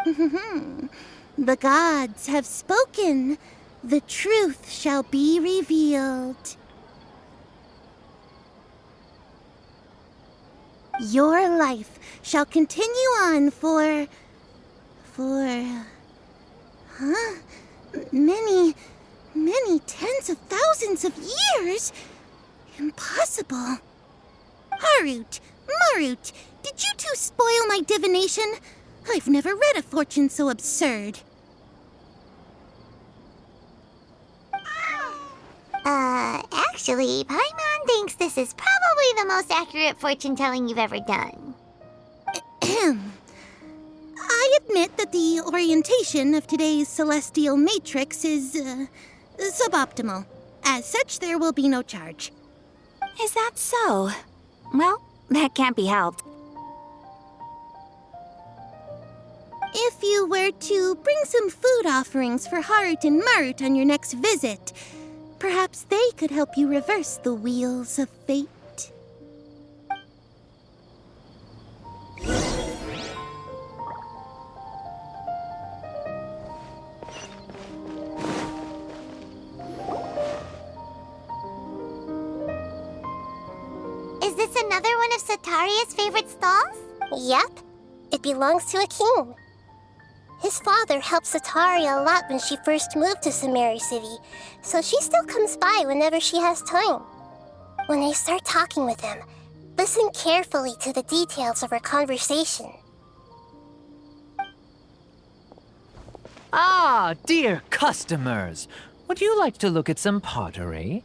The gods have spoken. The truth shall be revealed. Your life shall continue on for... many tens of thousands of years? Impossible. Harut, Marut, did you two spoil my divination? I've never read a fortune so absurd. Actually, Paimon thinks this is probably the most accurate fortune-telling you've ever done. I admit that the orientation of today's celestial matrix is, suboptimal. As such, there will be no charge. Is that so? Well, that can't be helped. If you were to bring some food offerings for Harut and Marut on your next visit, perhaps they could help you reverse the wheels of fate. Is this another one of Sataria's favorite stalls? Yep. It belongs to a king. His father helped Sataria a lot when she first moved to Sumeru City, so she still comes by whenever she has time. When I start talking with him, listen carefully to the details of our conversation. Ah, dear customers! Would you like to look at some pottery?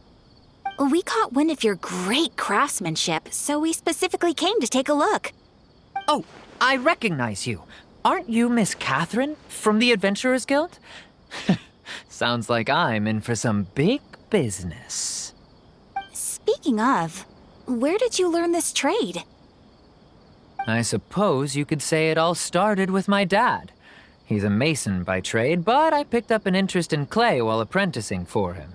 We caught wind of your great craftsmanship, so we specifically came to take a look. Oh, I recognize you. Aren't you Miss Catherine from the Adventurers Guild? Sounds like I'm in for some big business. Speaking of, where did you learn this trade? I suppose you could say it all started with my dad. He's a mason by trade, but I picked up an interest in clay while apprenticing for him.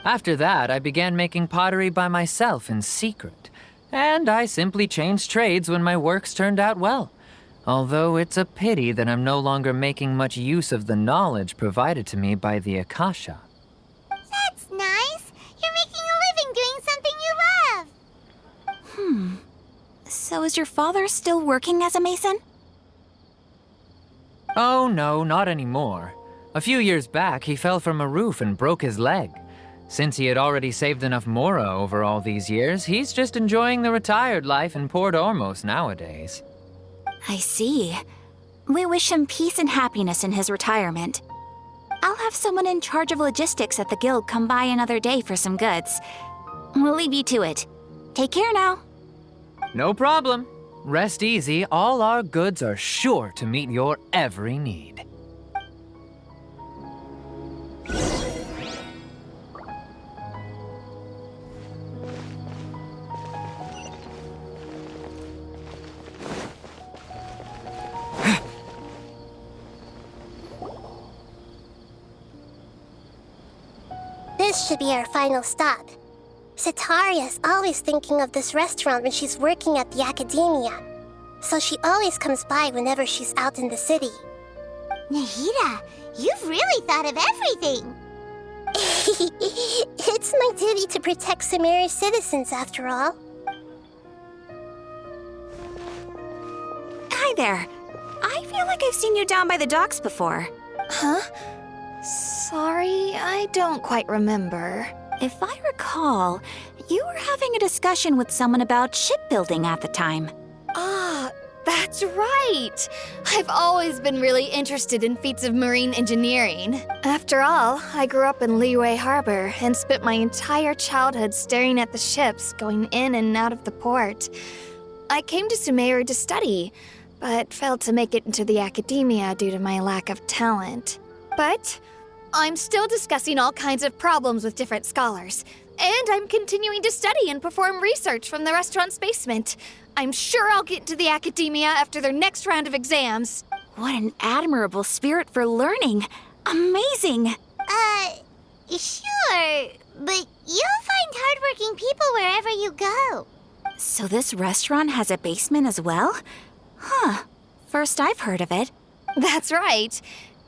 After that, I began making pottery by myself in secret, and I simply changed trades when my works turned out well. Although it's a pity that I'm no longer making much use of the knowledge provided to me by the Akasha. That's nice. You're making a living doing something you love. So is your father still working as a mason? Oh no, not anymore. A few years back, he fell from a roof and broke his leg. Since he had already saved enough mora over all these years, he's just enjoying the retired life in Port Ormos nowadays. I see. We wish him peace and happiness in his retirement. I'll have someone in charge of logistics at the guild come by another day for some goods. We'll leave you to it. Take care now. No problem. Rest easy, all our goods are sure to meet your every need. This should be our final stop. Sataria's always thinking of this restaurant when she's working at the academia, so she always comes by whenever she's out in the city. Nahida, you've really thought of everything. It's my duty to protect Sumeru's citizens, after all. Hi there. I feel like I've seen you down by the docks before. Huh? Sorry, I don't quite remember. If I recall, you were having a discussion with someone about shipbuilding at the time. Ah, that's right! I've always been really interested in feats of marine engineering. After all, I grew up in Liyue Harbor and spent my entire childhood staring at the ships going in and out of the port. I came to Sumeru to study, but failed to make it into the academia due to my lack of talent. But I'm still discussing all kinds of problems with different scholars, and I'm continuing to study and perform research from the restaurant's basement. I'm sure I'll get into the academia after their next round of exams. What an admirable spirit for learning. Amazing. Sure, but you'll find hardworking people wherever you go. So this restaurant has a basement as well? Huh. First I've heard of it. That's right.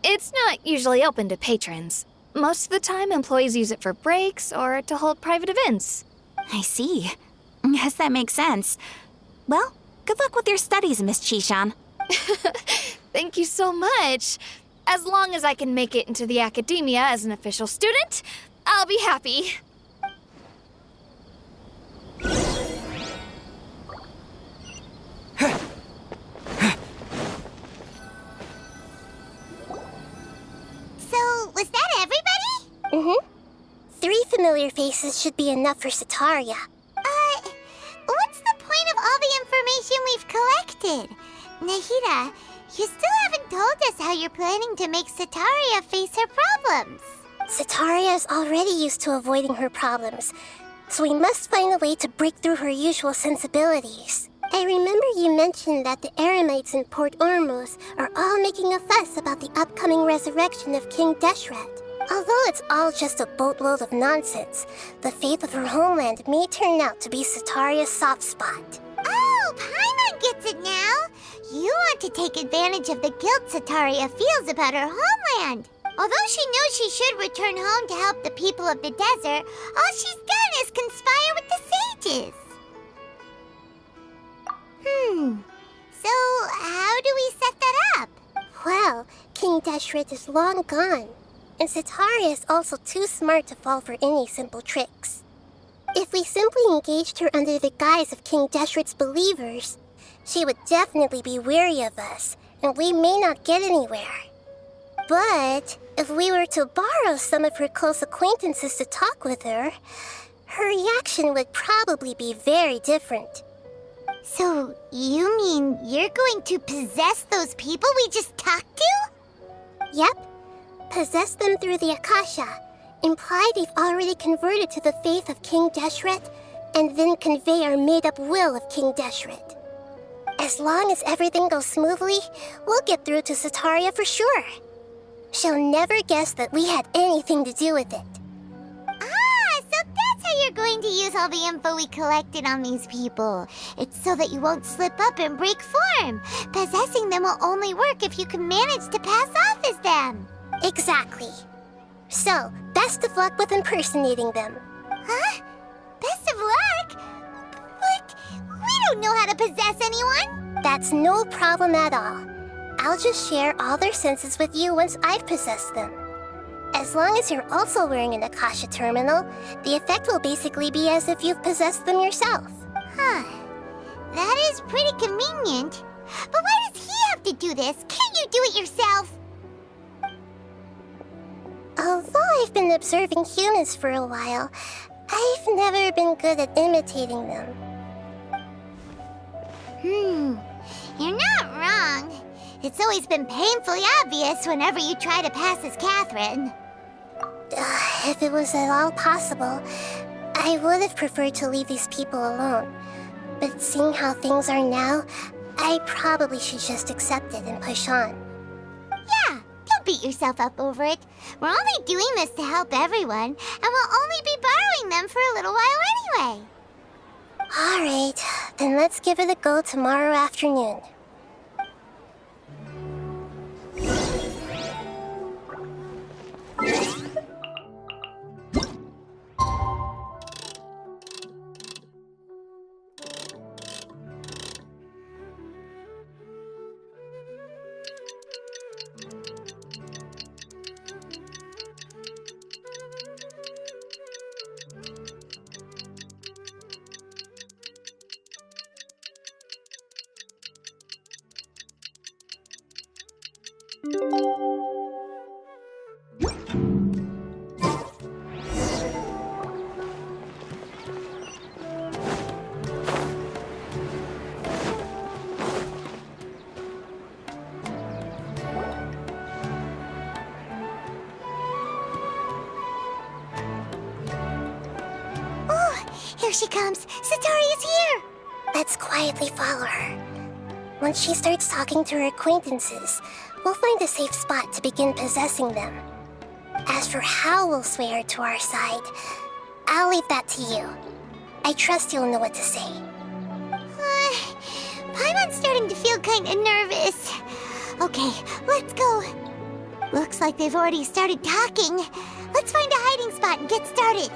It's not usually open to patrons. Most of the time, employees use it for breaks or to hold private events. I see. Guess that makes sense. Well, good luck with your studies, Miss Chishan. Thank you so much. As long as I can make it into the academia as an official student, I'll be happy. So, was that everybody? Mm-hmm. 3 familiar faces should be enough for Sataria. What's the point of all the information we've collected? Nahida, you still haven't told us how you're planning to make Sataria face her problems. Sataria is already used to avoiding her problems, so we must find a way to break through her usual sensibilities. I remember you mentioned that the Eremites in Port Ormuz are all making a fuss about the upcoming resurrection of King Deshret. Although it's all just a boatload of nonsense, the fate of her homeland may turn out to be Sataria's soft spot. Oh, Paimon gets it now. You want to take advantage of the guilt Sataria feels about her homeland. Although she knows she should return home to help the people of the desert, all she's done is conspire with the sages. So how do we set that up? Well, King Deshret is long gone, and Sataria is also too smart to fall for any simple tricks. If we simply engaged her under the guise of King Deshret's believers, she would definitely be weary of us, and we may not get anywhere. But if we were to borrow some of her close acquaintances to talk with her, her reaction would probably be very different. So you mean you're going to possess those people we just talked to? Yep. Possess them through the Akasha. Imply they've already converted to the faith of King Deshret, and then convey our made-up will of King Deshret. As long as everything goes smoothly, we'll get through to Sataria for sure. She'll never guess that we had anything to do with it. Ah, so that's how you're going to use all the info we collected on these people. It's so that you won't slip up and break form. Possessing them will only work if you can manage to pass off as them. Exactly. So, best of luck with impersonating them. Huh? Best of luck? But we don't know how to possess anyone. That's no problem at all. I'll just share all their senses with you once I've possessed them. As long as you're also wearing an Akasha terminal, the effect will basically be as if you've possessed them yourself. Huh. That is pretty convenient. But why does he have to do this? Can't you do it yourself? Although I've been observing humans for a while, I've never been good at imitating them. You're not wrong. It's always been painfully obvious whenever you try to pass as Catherine. If it was at all possible, I would have preferred to leave these people alone. But seeing how things are now, I probably should just accept it and push on. Yeah, don't beat yourself up over it. We're only doing this to help everyone, and we'll only be borrowing them for a little while anyway. Alright, then let's give it a go tomorrow afternoon. Here she comes. Sataria's here. Let's quietly follow her. Once she starts talking to her acquaintances, we'll find a safe spot to begin possessing them. As for how we'll sway her to our side, I'll leave that to you. I trust you'll know what to say. Paimon's starting to feel kind of nervous. Okay, let's go. Looks like they've already started talking. Let's find a hiding spot and get started.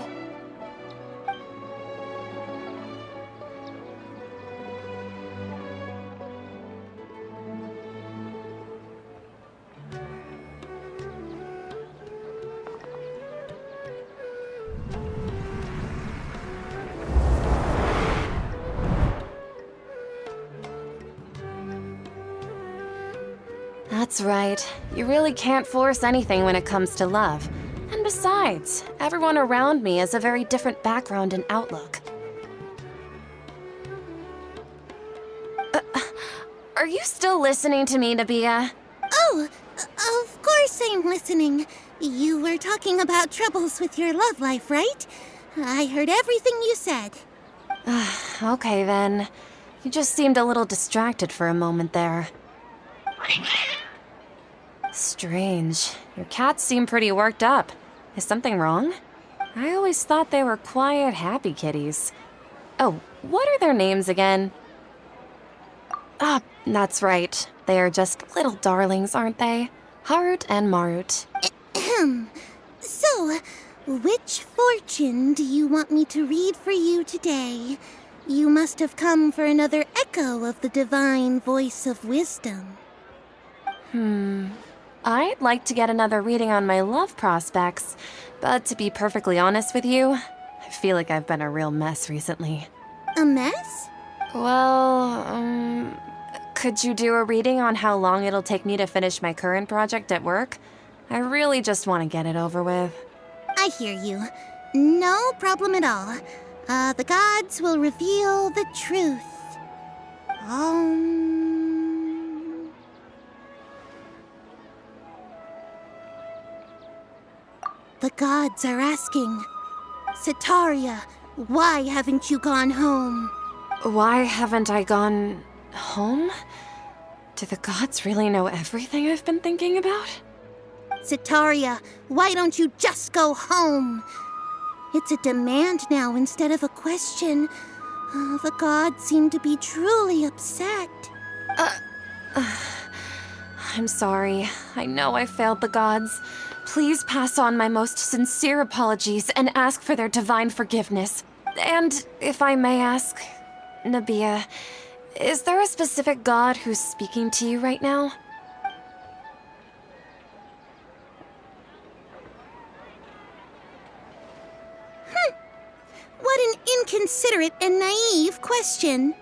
That's right. You really can't force anything when it comes to love. And besides, everyone around me has a very different background and outlook. Are you still listening to me, Nabia? Oh, of course I'm listening. You were talking about troubles with your love life, right? I heard everything you said. Okay then. You just seemed a little distracted for a moment there. Strange. Your cats seem pretty worked up. Is something wrong? I always thought they were quiet, happy kitties. Oh, what are their names again? Ah, that's right. They are just little darlings, aren't they? Harut and Marut. Ahem. So, which fortune do you want me to read for you today? You must have come for another echo of the divine voice of wisdom. I'd like to get another reading on my love prospects, but to be perfectly honest with you, I feel like I've been a real mess recently. A mess? Well, could you do a reading on how long it'll take me to finish my current project at work? I really just want to get it over with. I hear you. No problem at all. The gods will reveal the truth. The gods are asking, Setaria, why haven't you gone home? Why haven't I gone home? Do the gods really know everything I've been thinking about? Setaria, why don't you just go home? It's a demand now instead of a question. The gods seem to be truly upset. I'm sorry. I know I failed the gods. Please pass on my most sincere apologies and ask for their divine forgiveness. And if I may ask, Nabia, is there a specific god who's speaking to you right now? What an inconsiderate and naive question.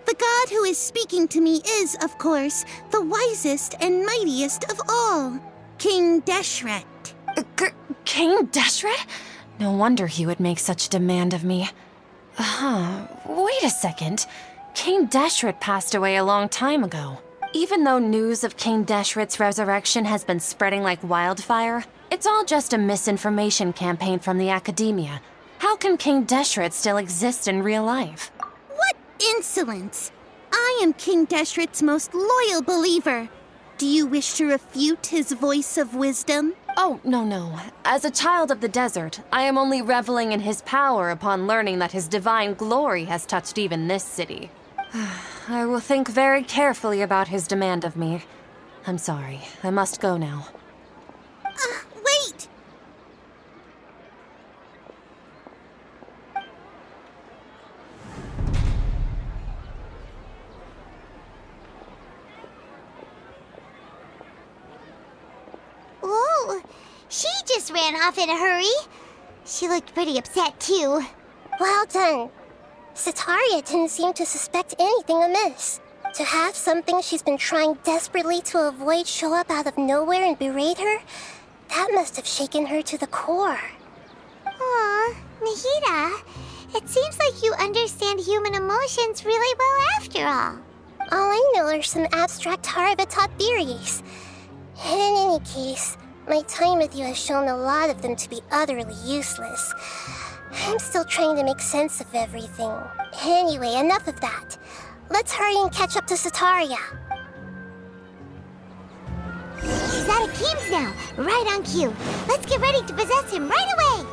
The god who is speaking to me is, of course, the wisest and mightiest of all, King Deshret. King Deshret? No wonder he would make such demand of me. Wait a second. King Deshret passed away a long time ago. Even though news of King Deshret's resurrection has been spreading like wildfire, it's all just a misinformation campaign from the academia. How can King Deshret still exist in real life? What insolence! I am King Deshret's most loyal believer. Do you wish to refute his voice of wisdom? Oh, no. As a child of the desert, I am only reveling in his power upon learning that his divine glory has touched even this city. I will think very carefully about his demand of me. I'm sorry. I must go now. Wait! Whoa, she just ran off in a hurry. She looked pretty upset, too. Well done. Setaria didn't seem to suspect anything amiss. To have something she's been trying desperately to avoid show up out of nowhere and berate her, that must have shaken her to the core. Aw, Nahida, it seems like you understand human emotions really well after all. All I know are some abstract Harvata theories. In any case, my time with you has shown a lot of them to be utterly useless. I'm still trying to make sense of everything. Anyway, enough of that. Let's hurry and catch up to Setaria. She's at Akeem's now, right on cue. Let's get ready to possess him right away!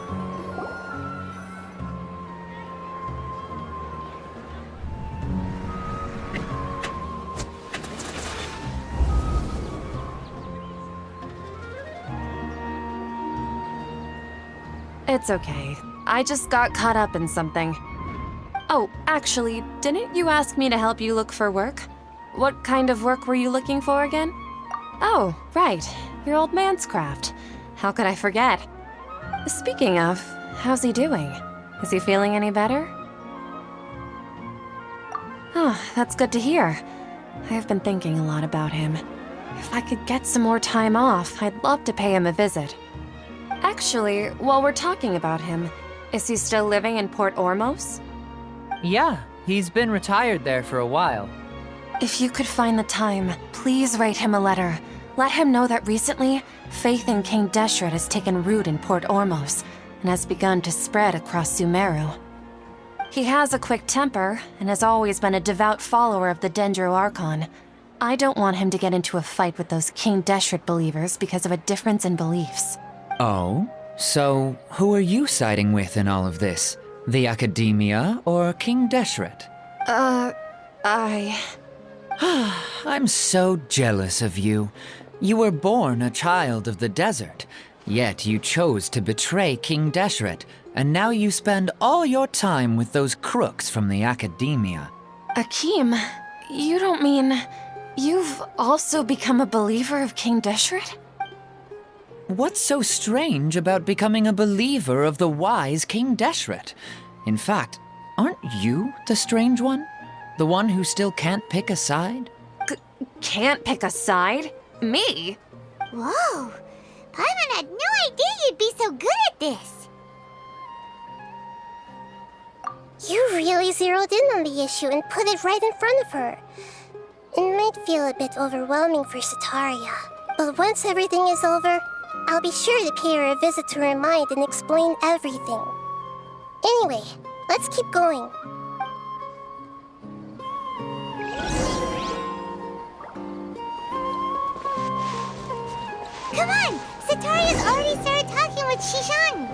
It's okay. I just got caught up in something. Oh, actually, didn't you ask me to help you look for work? What kind of work were you looking for again? Oh, right. Your old man's craft. How could I forget? Speaking of, how's he doing? Is he feeling any better? Oh, that's good to hear. I've been thinking a lot about him. If I could get some more time off, I'd love to pay him a visit. Actually, while we're talking about him, is he still living in Port Ormos? Yeah, he's been retired there for a while. If you could find the time, please write him a letter. Let him know that recently, faith in King Deshret has taken root in Port Ormos and has begun to spread across Sumeru. He has a quick temper and has always been a devout follower of the Dendro Archon. I don't want him to get into a fight with those King Deshret believers because of a difference in beliefs. Oh? So, who are you siding with in all of this? The Academia or King Deshret? I'm so jealous of you. You were born a child of the desert, yet you chose to betray King Deshret, and now you spend all your time with those crooks from the Academia. Akeem, you don't mean... You've also become a believer of King Deshret? What's so strange about becoming a believer of the wise King Deshret? In fact, aren't you the strange one? The one who still can't pick a side? Can't pick a side? Me? Whoa! Paimon had no idea you'd be so good at this! You really zeroed in on the issue and put it right in front of her. It might feel a bit overwhelming for Sataria, but once everything is over, I'll be sure to pay her a visit to her mind and explain everything. Anyway, let's keep going. Come on! Sataria's already started talking with Shishan!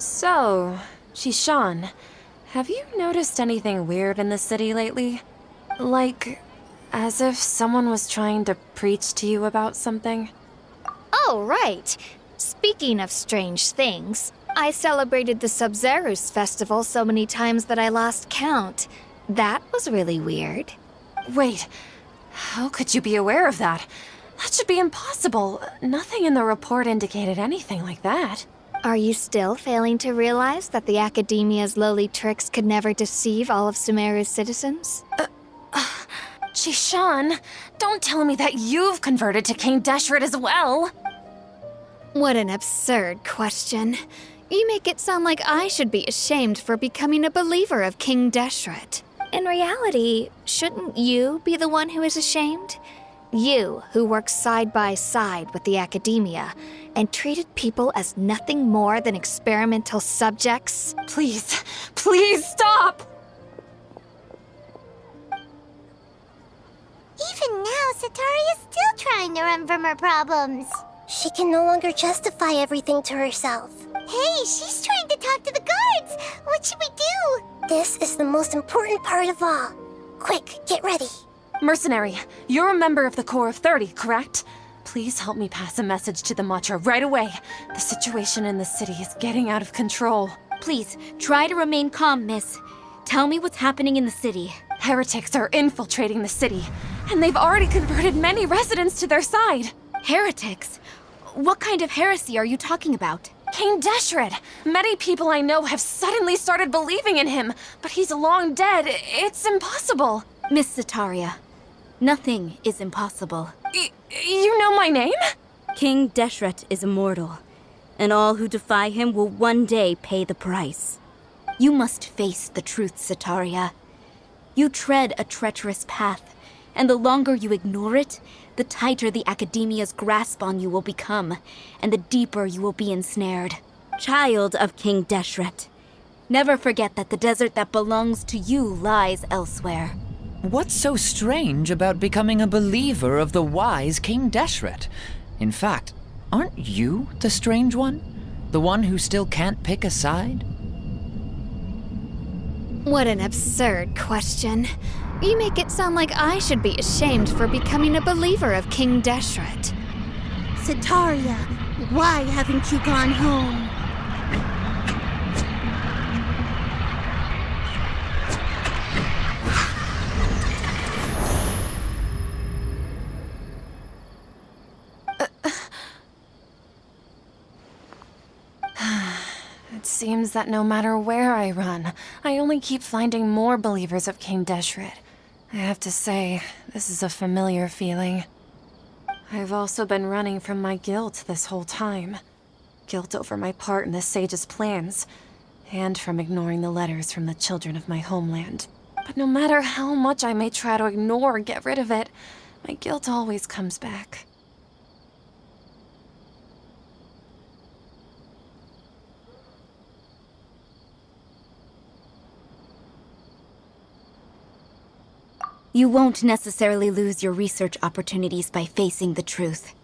So, Shishan, have you noticed anything weird in the city lately? Like, as if someone was trying to preach to you about something? Oh, right. Speaking of strange things, I celebrated the Sub-Zerus festival so many times that I lost count. That was really weird. Wait, how could you be aware of that? That should be impossible. Nothing in the report indicated anything like that. Are you still failing to realize that the Academia's lowly tricks could never deceive all of Sumeru's citizens? Shishan, don't tell me that you've converted to King Deshret as well. What an absurd question. You make it sound like I should be ashamed for becoming a believer of King Deshret. In reality, shouldn't you be the one who is ashamed? You, who works side by side with the Academia and treated people as nothing more than experimental subjects. Please, please stop! Even now, Sataria's still trying to run from her problems. She can no longer justify everything to herself. Hey, she's trying to talk to the guards! What should we do? This is the most important part of all. Quick, get ready. Mercenary, you're a member of the Corps of 30, correct? Please help me pass a message to the Matcha right away. The situation in the city is getting out of control. Please, try to remain calm, miss. Tell me what's happening in the city. Heretics are infiltrating the city, and they've already converted many residents to their side. Heretics? What kind of heresy are you talking about? King Deshret! Many people I know have suddenly started believing in him, but he's long dead. It's impossible. Miss Sataria, nothing is impossible. You know my name? King Deshret is immortal, and all who defy him will one day pay the price. You must face the truth, Sataria. You tread a treacherous path, and the longer you ignore it, the tighter the Academia's grasp on you will become, and the deeper you will be ensnared. Child of King Deshret, never forget that the desert that belongs to you lies elsewhere. What's so strange about becoming a believer of the wise King Deshret? In fact, aren't you the strange one? The one who still can't pick a side? What an absurd question. You make it sound like I should be ashamed for becoming a believer of King Deshret. Sataria, why haven't you gone home? It seems that no matter where I run, I only keep finding more believers of King Deshret. I have to say, this is a familiar feeling. I've also been running from my guilt this whole time. Guilt over my part in the sage's plans, and from ignoring the letters from the children of my homeland. But no matter how much I may try to ignore or get rid of it, my guilt always comes back. You won't necessarily lose your research opportunities by facing the truth.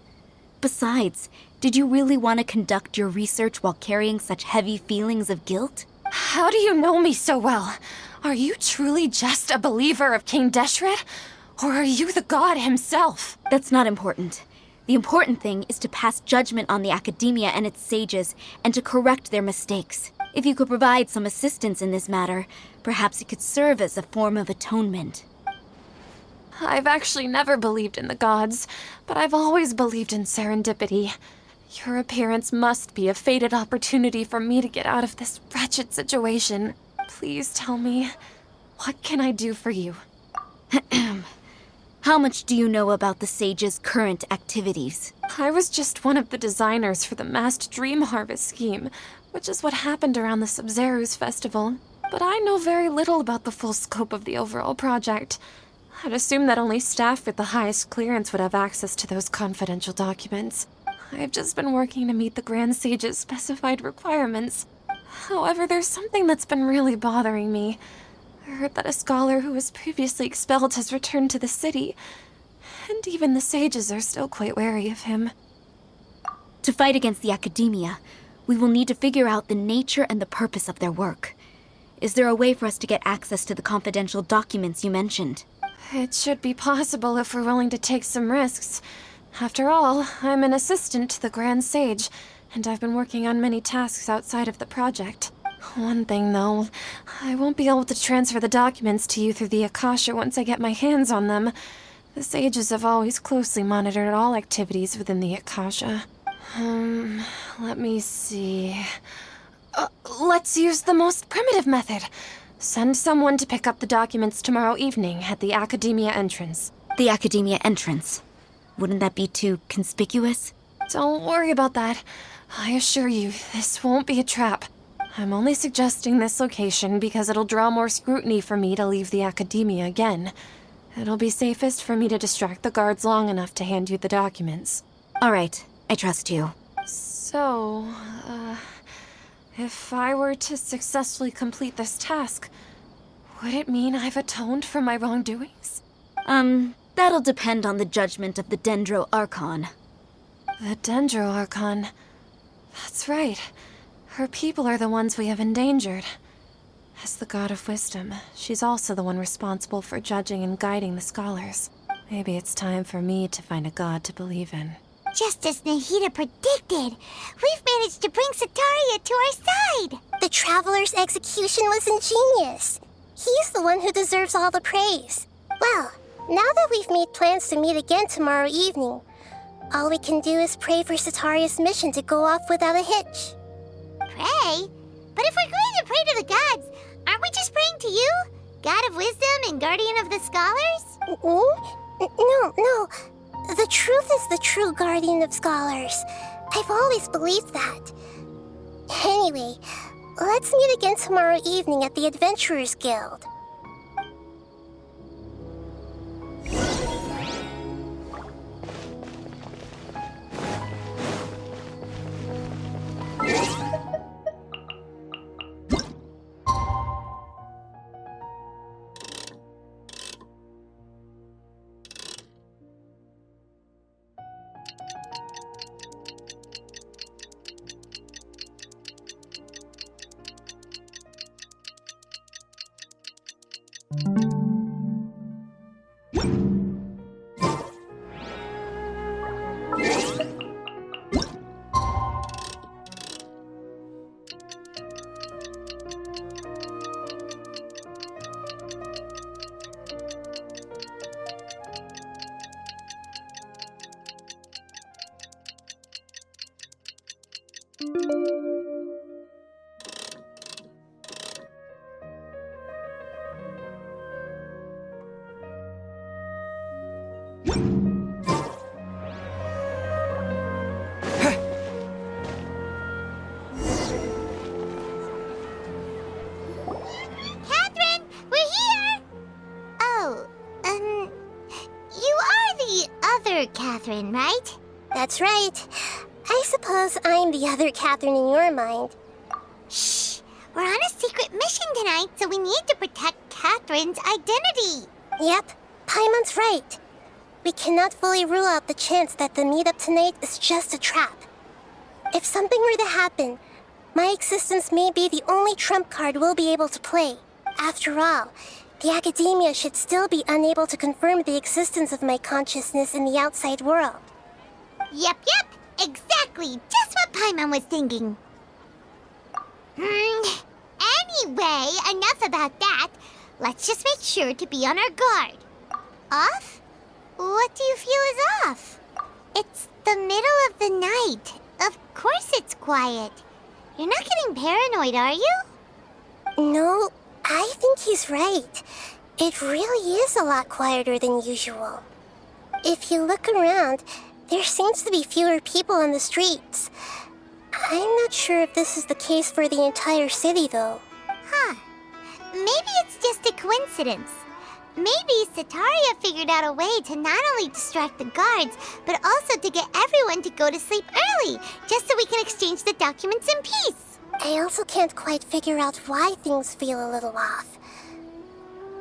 Besides, did you really want to conduct your research while carrying such heavy feelings of guilt? How do you know me so well? Are you truly just a believer of King Deshret? Or are you the god himself? That's not important. The important thing is to pass judgment on the academia and its sages, and to correct their mistakes. If you could provide some assistance in this matter, perhaps it could serve as a form of atonement. I've actually never believed in the gods, but I've always believed in serendipity. Your appearance must be a fated opportunity for me to get out of this wretched situation. Please tell me, what can I do for you? How much do you know about the sage's current activities? I was just one of the designers for the massed dream harvest scheme, which is what happened around the Sumeru's festival. But I know very little about the full scope of the overall project. I'd assume that only staff with the highest clearance would have access to those confidential documents. I've just been working to meet the Grand Sage's specified requirements. However, there's something that's been really bothering me. I heard that a scholar who was previously expelled has returned to the city, and even the sages are still quite wary of him. To fight against the academia, we will need to figure out the nature and the purpose of their work. Is there a way for us to get access to the confidential documents you mentioned? It should be possible if we're willing to take some risks. After all, I'm an assistant to the Grand Sage, and I've been working on many tasks outside of the project. One thing, though, I won't be able to transfer the documents to you through the Akasha once I get my hands on them. The sages have always closely monitored all activities within the Akasha. Let me see. Let's use the most primitive method. Send someone to pick up the documents tomorrow evening at the Academia entrance. The Academia entrance. Wouldn't that be too conspicuous? Don't worry about that. I assure you, this won't be a trap. I'm only suggesting this location because it'll draw more scrutiny for me to leave the Academia again. It'll be safest for me to distract the guards long enough to hand you the documents. All right, I trust you. So, if I were to successfully complete this task, would it mean I've atoned for my wrongdoings? That'll depend on the judgment of the Dendro Archon. The Dendro Archon. That's right. Her people are the ones we have endangered. As the god of wisdom, she's also the one responsible for judging and guiding the scholars. Maybe it's time for me to find a god to believe in. Just as Nahida predicted, we've managed to bring Sataria to our side. The Traveler's execution was ingenious. He's the one who deserves all the praise. Well, now that we've made plans to meet again tomorrow evening, all we can do is pray for Sataria's mission to go off without a hitch. Pray? But if we're going to pray to the gods, aren't we just praying to you? God of wisdom and guardian of the scholars? No. The truth is the true guardian of scholars. I've always believed that. Anyway, let's meet again tomorrow evening at the Adventurers Guild. Catherine, we're here! Oh, you are the other Catherine, right? That's right. I suppose I'm the other Catherine in your mind. Shh! We're on a secret mission tonight, so we need to protect Catherine's identity. Yep, Paimon's right. We cannot fully rule out the chance that the meetup tonight is just a trap. If something were to happen, my existence may be the only trump card we'll be able to play. After all, the Academia should still be unable to confirm the existence of my consciousness in the outside world. Yep, exactly. Just what Paimon was thinking. Anyway, enough about that. Let's just make sure to be on our guard. Off? What do you feel is off? It's the middle of the night. Of course it's quiet. You're not getting paranoid, are you? No, I think he's right. It really is a lot quieter than usual. If you look around, there seems to be fewer people on the streets. I'm not sure if this is the case for the entire city, though. Huh. Maybe it's just a coincidence. Maybe Sataria figured out a way to not only distract the guards, but also to get everyone to go to sleep early, just so we can exchange the documents in peace. I also can't quite figure out why things feel a little off.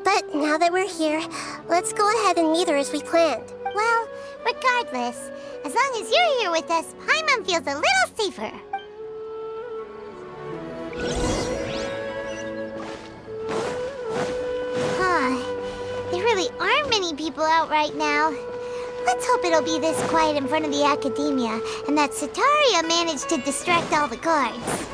But now that we're here, let's go ahead and meet her as we planned. Well, regardless, as long as you're here with us, Paimon feels a little safer. There really aren't many people out right now. Let's hope it'll be this quiet in front of the Academia, and that Sataria managed to distract all the guards.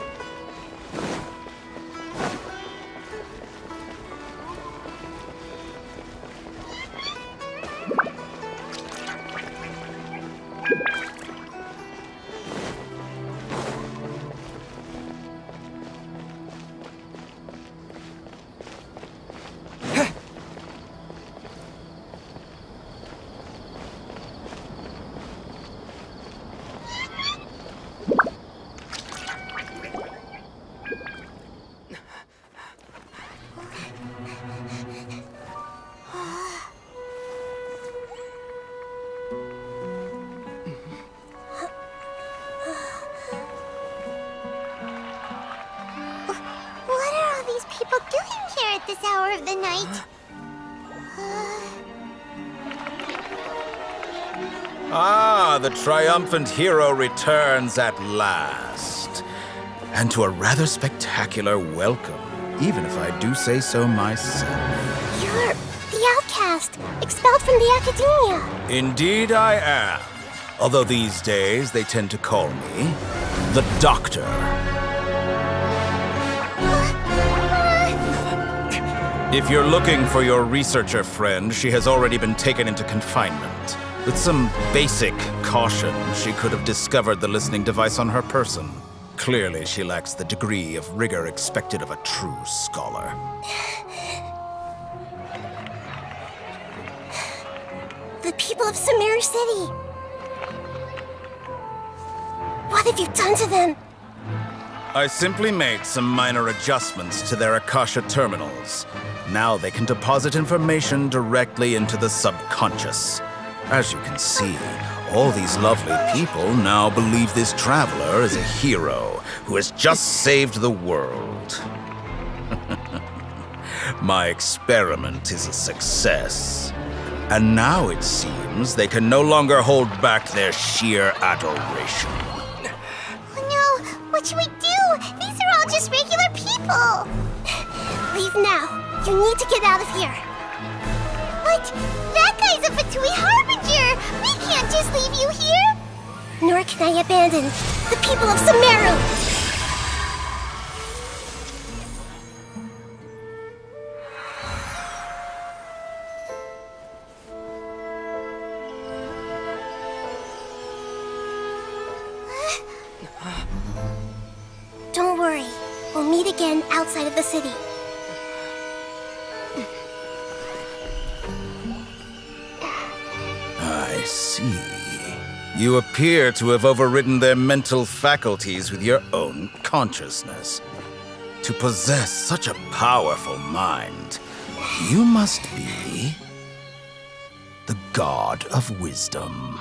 What are all these people doing here at this hour of the night? Ah, the triumphant hero returns at last. And to a rather spectacular welcome, even if I do say so myself. You're the outcast, expelled from the Academia. Indeed I am. Although these days they tend to call me the Doctor. If you're looking for your researcher friend, she has already been taken into confinement. With some basic caution, she could have discovered the listening device on her person. Clearly, she lacks the degree of rigor expected of a true scholar. The people of Sumeru City. What have you done to them? I simply made some minor adjustments to their Akasha terminals. Now they can deposit information directly into the subconscious. As you can see, all these lovely people now believe this traveler is a hero who has just saved the world. My experiment is a success. And now it seems they can no longer hold back their sheer adoration. Oh no, what should we do? These are all just regular people. Leave now. You need to get out of here. What? That guy's a Fatui Harbinger! We can't just leave you here! Nor can I abandon the people of Sumeru! meet again outside of the city. I see. You appear to have overridden their mental faculties with your own consciousness. To possess such a powerful mind, you must be the god of wisdom.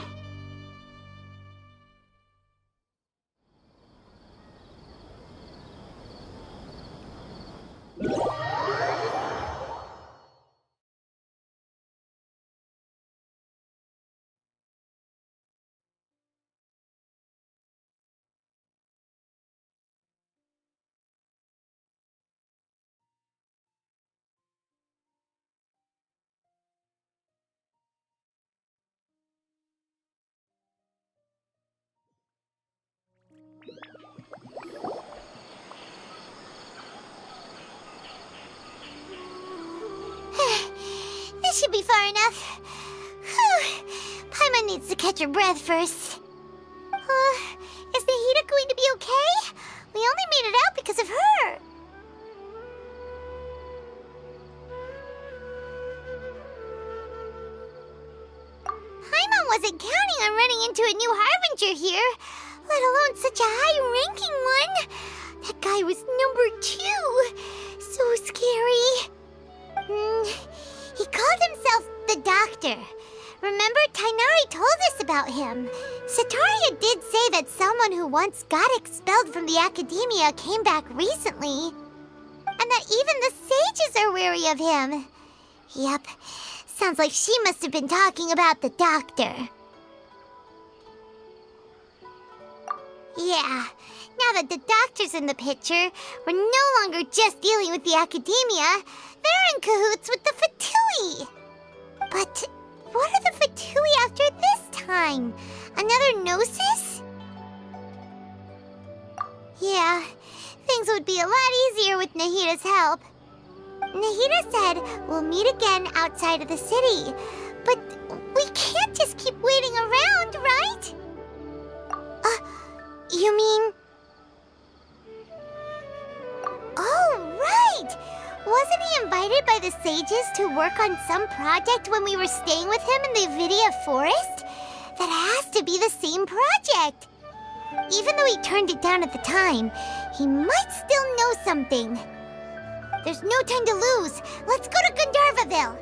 This should be far enough. Paimon needs to catch her breath first. Is Nahida going to be okay? We only made it out because of her. Paimon wasn't counting on running into a new Harbinger here, let alone such a high-ranking one. That guy was number 2. So scary. He called himself the Doctor. Remember, Tainari told us about him. Sataria did say that someone who once got expelled from the academia came back recently. And that even the sages are wary of him. Yep, sounds like she must have been talking about the Doctor. Yeah, now that the Doctor's in the picture, we're no longer just dealing with the academia. They're in cahoots with the Fatui. But what are the Fatui after this time? Another Gnosis? Yeah, things would be a lot easier with Nahida's help. Nahida said we'll meet again outside of the city. But we can't just keep waiting around, right? You mean... Oh, right! Wasn't he invited by the sages to work on some project when we were staying with him in the Avidia forest? That has to be the same project. Even though he turned it down at the time, he might still know something. There's no time to lose. Let's go to Gandharvaville.